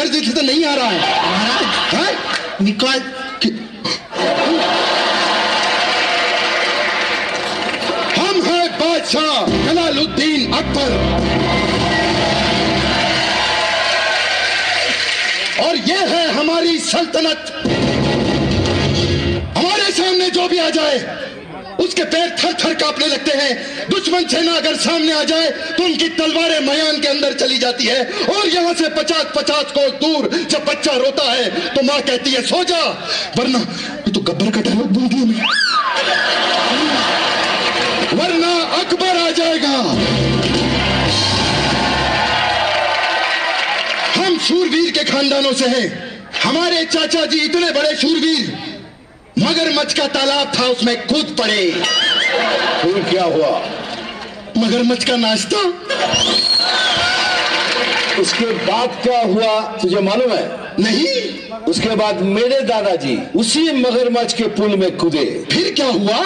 दर्द से तो नहीं आ रहा है महाराज निकाल। हम हैं बादशाह जलालुद्दीन अकबर और ये है हमारी सल्तनत। हमारे सामने जो भी आ जाए उसके पैर थर थर कांपने लगते हैं। दुश्मन सेना अगर सामने आ जाए तो उनकी तलवारें मैदान के अंदर चली जाती है और यहां से 50-50 कोस दूर जब बच्चा रोता है तो मां कहती है सो जा, वरना ये तो गब्बर का डायलॉग बोल दिया मैं, वरना अकबर आ जाएगा। हम शूरवीर के खानदानों से हैं। हमारे चाचा जी इतने बड़े शूरवीर, मगरमच्छ का तालाब था उसमें कूद पड़े। फिर क्या हुआ? मगरमच्छ का नाश्ता। उसके बाद क्या हुआ तुझे मालूम है? नहीं। उसके बाद मेरे दादाजी उसी मगरमच्छ के पुल में कूदे। फिर क्या हुआ?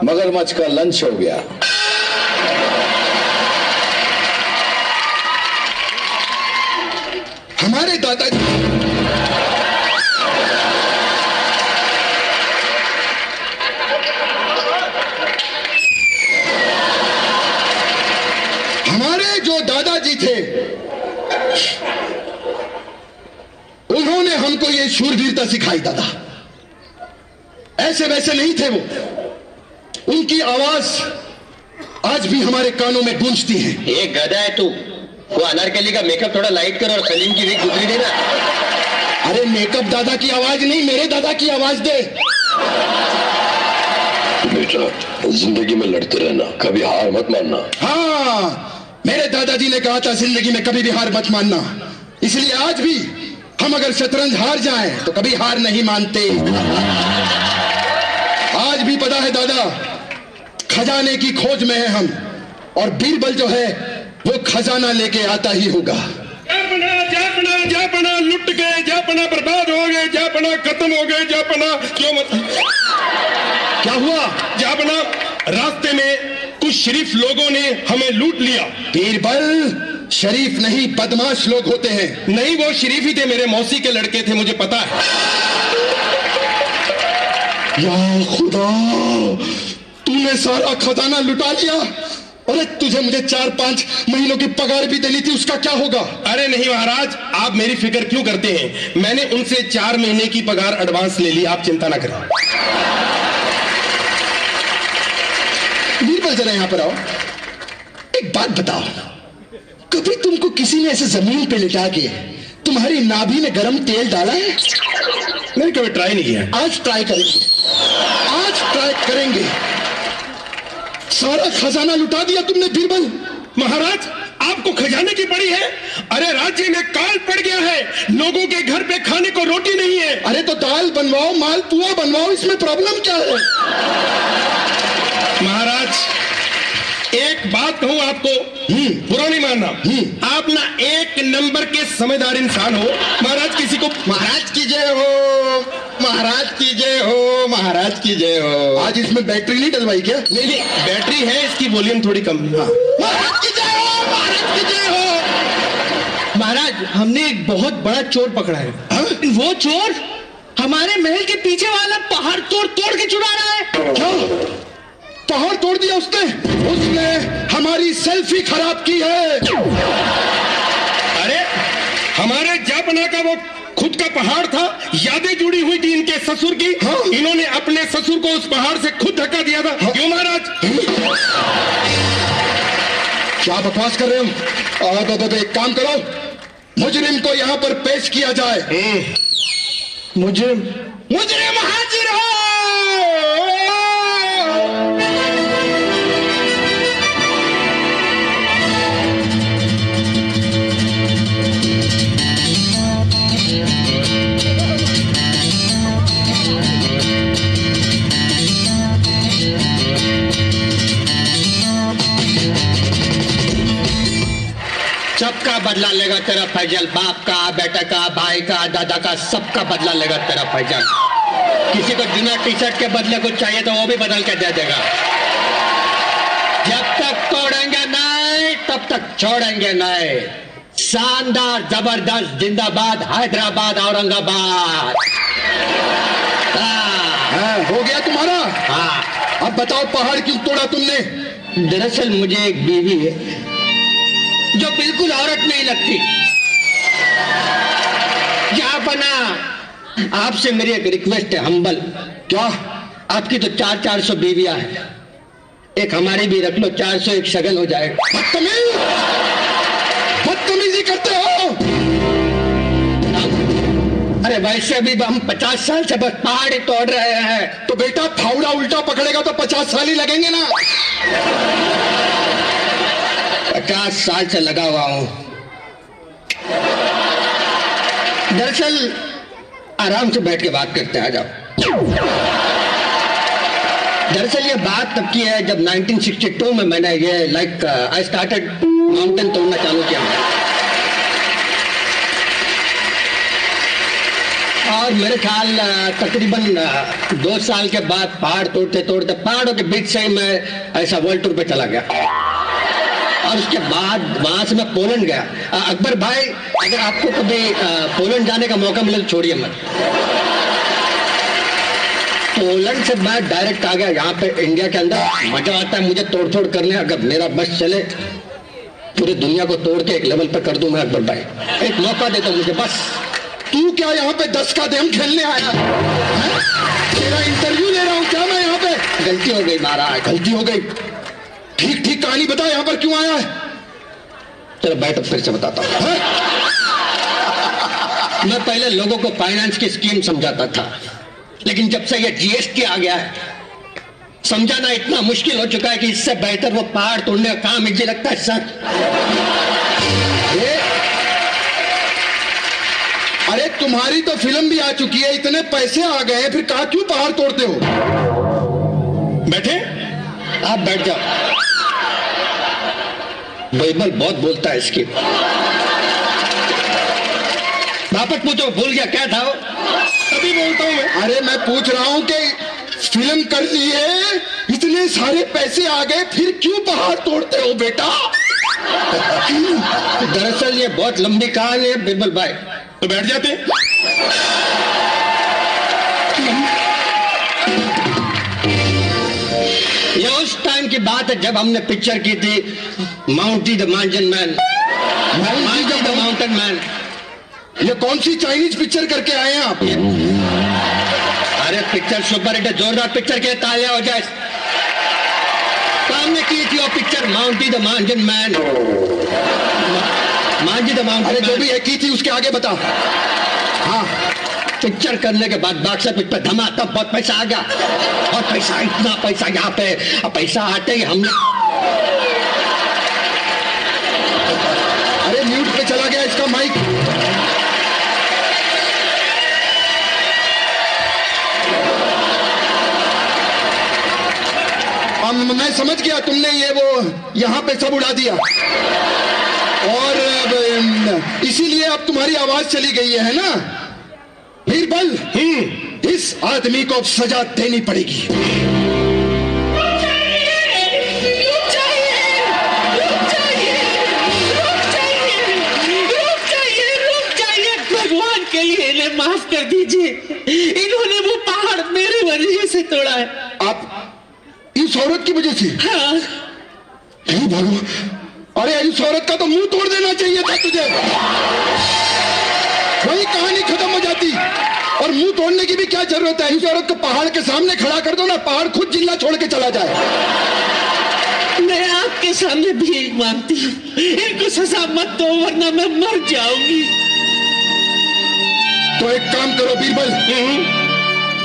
मगरमच्छ का लंच हो गया। हमारे दादाजी जो दादाजी थे उन्होंने हमको ये शूरवीरता सिखाई। दादा ऐसे वैसे नहीं थे वो। उनकी आवाज आज भी हमारे कानों में गूंजती है। ये गधा है तू। वो अनारकली का मेकअप थोड़ा लाइट कर और सलीम की भी गुजरी देना। अरे मेकअप दादा की आवाज नहीं, मेरे दादा की आवाज दे। बेटा जिंदगी में लड़ते रहना, कभी हार मत मानना। हाँ, मेरे दादाजी ने कहा था जिंदगी में कभी भी हार मत मानना। इसलिए आज भी हम अगर शतरंज हार जाएं तो कभी हार नहीं मानते। आज भी पता है दादा, खजाने की खोज में है हम, और बीरबल जो है वो खजाना लेके आता ही होगा। जापना जापना जापना लुट गए, जापना बर्बाद हो गए, जापना खत्म हो गए, जापना क्यों मत। क्या हुआ? जापना रास्ते में कुछ शरीफ लोगों ने हमें लूट लिया। बीरबल शरीफ नहीं बदमाश लोग होते हैं। नहीं, वो शरीफ ही थे, मेरे मौसी के लड़के थे, मुझे पता है। या खुदा, तूने सारा खजाना लुटा लिया। अरे तुझे मुझे 4-5 महीनों की पगार भी देनी थी, उसका क्या होगा? अरे नहीं महाराज, आप मेरी फिक्र क्यों करते हैं? मैंने उनसे 4 महीने की पगार एडवांस ले ली, आप चिंता ना करें। बीरबल जरा यहां पर आओ, एक बात बताओ, कभी तुमको किसी ने ऐसे जमीन पे लिटा के तुम्हारी नाभि में गरम तेल डाला है? मैंने कभी ट्राई नहीं किया। आज ट्राई करेंगे, आज ट्राई करेंगे। सारा खजाना लुटा दिया तुमने बीरबल। महाराज आपको खजाने की पड़ी है? अरे राज्य में काल पड़ गया है, लोगों के घर पे खाने को रोटी नहीं है। अरे तो दाल बनवाओ, मालपुआ बनवाओ, इसमें प्रॉब्लम क्या है? महाराज एक बात कहूं आपको, बुरा नहीं मानना, आप ना एक नंबर के समझदार इंसान हो। महाराज किसी को महाराज की जय हो, महाराज की जय हो, महाराज की जय हो। आज इसमें बैटरी नहीं डलवाई क्या? नहीं नहीं, बैटरी है, इसकी वॉल्यूम थोड़ी कम है। महाराज की जय हो, महाराज की जय हो। महाराज हमने एक बहुत बड़ा चोर पकड़ा है। वो चोर हमारे महल के पीछे वाला पहाड़ तोड़ तोड़ के चुरा रहा है। क्या पहाड़ तोड़ दिया उसने? उसने हमारी सेल्फी खराब की है। अरे हमारे जापना का वो खुद का पहाड़ था, यादें जुड़ी हुई थी इनके ससुर की। हाँ। इन्होंने अपने ससुर को उस पहाड़ से खुद धक्का दिया था। हाँ। क्यों महाराज? क्या बकवास कर रहे हो? एक काम करो, मुजरिम को यहाँ पर पेश किया जाए। मुजरिम मुजरिम हाजिर हो। सबका बदला लेगा तेरा फैजल, बाप का, बेटा का, भाई का, दादा का, सबका बदला लेगा तेरा फैजल। किसी को बिना टी शर्ट के बदले कुछ चाहिए तो वो भी बदल के दे देगा। जब तक तोड़ेंगे नहीं तब तक छोड़ेंगे नहीं। शानदार जबरदस्त जिंदाबाद हैदराबाद औरंगाबाद। हो गया तुम्हारा? हाँ। अब बताओ पहाड़ क्यों तोड़ा तुमने? दरअसल मुझे एक बीवी है जो बिल्कुल औरत नहीं लगती। क्या बना, आपसे मेरी एक रिक्वेस्ट है हम्बल। क्या? आपकी तो 400 बीवियां हैं, एक हमारी भी रख लो, 401 शगन हो जाएगा। बदतमीजी करते हो। अरे वैसे भी हम 50 साल से बस पहाड़ ही तोड़ रहे हैं। तो बेटा फावड़ा उल्टा पकड़ेगा तो 50 साल ही लगेंगे ना। 50 साल से लगा हुआ हूं। दरअसल आराम से बैठ के बात करते हैं, आ जाओ। दरअसल ये बात तब की है जब 1962 में मैंने ये आई स्टार्टेड माउंटेन तोड़ना चालू किया, और मेरे ख्याल तकरीबन 2 साल के बाद पहाड़ तोड़ते तोड़ते पहाड़ों के बीच से ही मैं ऐसा वर्ल्ड टूर पे चला गया, और उसके बाद वहां से मैं पोलैंड गया। अकबर भाई, अगर आपको कभी पोलैंड जाने का मौका मिले तो छोड़िए मत। पोलैंड से मैं डायरेक्ट आ गया यहाँ पे इंडिया के अंदर। मजा आता है मुझे तोड़ फोड़ करने, अगर मेरा बस चले पूरी दुनिया को तोड़ के एक लेवल पे कर दूं मैं। अकबर भाई एक मौका दे दो मुझे बस। तू क्या यहाँ पे 10 का देम खेलने आया है? तेरा इंटरव्यू ले रहा हूँ क्या मैं यहाँ पे? गलती हो गई महाराज, गलती हो गई। ठीक ठीक कहानी बता, यहाँ पर क्यों आया है? चलो बैठो फिर से बताता हूँ। मैं पहले लोगों को फाइनेंस की स्कीम समझाता था, लेकिन जब से ये जीएसटी आ गया है समझाना इतना मुश्किल हो चुका है कि इससे बेहतर वो पहाड़ तोड़ने का काम मुझे लगता है सर। अरे तुम्हारी तो फिल्म भी आ चुकी है, इतने पैसे आ गए हैं, फिर कहा क्यों पहाड़ तोड़ते हो? बैठे? आप बैठ जाओ। बाइबल बहुत बोलता है इसकी। वापस पूछो, भूल गया क्या था वो? तभी बोलता हूं मैं। अरे मैं पूछ रहा हूं कि फिल्म कर ली है, इतने सारे पैसे आ गए, फिर क्यों पहाड़ तोड़ते हो बेटा? दरअसल ये बहुत लंबी कहानी है बिरबल भाई। तो बैठ जाते। ये उस टाइम की बात है जब हमने पिक्चर की थी Mountie the mountain man. Mountie the mountain man. ये कौन सी चाइनीज पिक्चर करके आए हैं आप? अरे पिक्चर सुपर हिट है, जोरदार पिक्चर के तालियां हो जाए। हमने की थी वो picture माउंटी the mountain man. Mountie the mountain जो भी है की थी, उसके आगे बता। हाँ, पिक्चर करने के बाद बॉक्स ऑफिस पे धमाका, बहुत पैसा आ गया। और पैसा, इतना पैसा यहाँ पे, पैसा आते ही हमने। अरे म्यूट पे चला गया इसका माइक। मैं समझ गया, तुमने ये वो यहाँ पे सब उड़ा दिया, और इसीलिए अब तुम्हारी आवाज चली गई है ना? बीरबल, इस आदमी को अब सजा देनी पड़ेगी। भगवान के लिए इन्हें माफ कर दीजिए, इन्होंने वो पहाड़ मेरी वजह से तोड़ा है। आप इस औरत की वजह से? हाँ। हे भगवान, अरे इस औरत का तो मुंह तोड़ देना चाहिए था तुझे, वही कहानी खत्म हो जाती। और मुंह तोड़ने की भी क्या जरूरत है? इस औरत को पहाड़ के सामने खड़ा कर दो ना, पहाड़ खुद जिल्ला छोड़ के चला जाए। मैं आपके सामने भीख मांगती हूँ, इनको सजा मत दो वरना मैं मर जाऊंगी। तो एक काम करो बीरबल,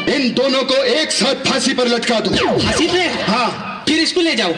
इन दोनों को एक साथ फांसी पर लटका दो। फांसी पे? हाँ। फिर इसको ले जाओ।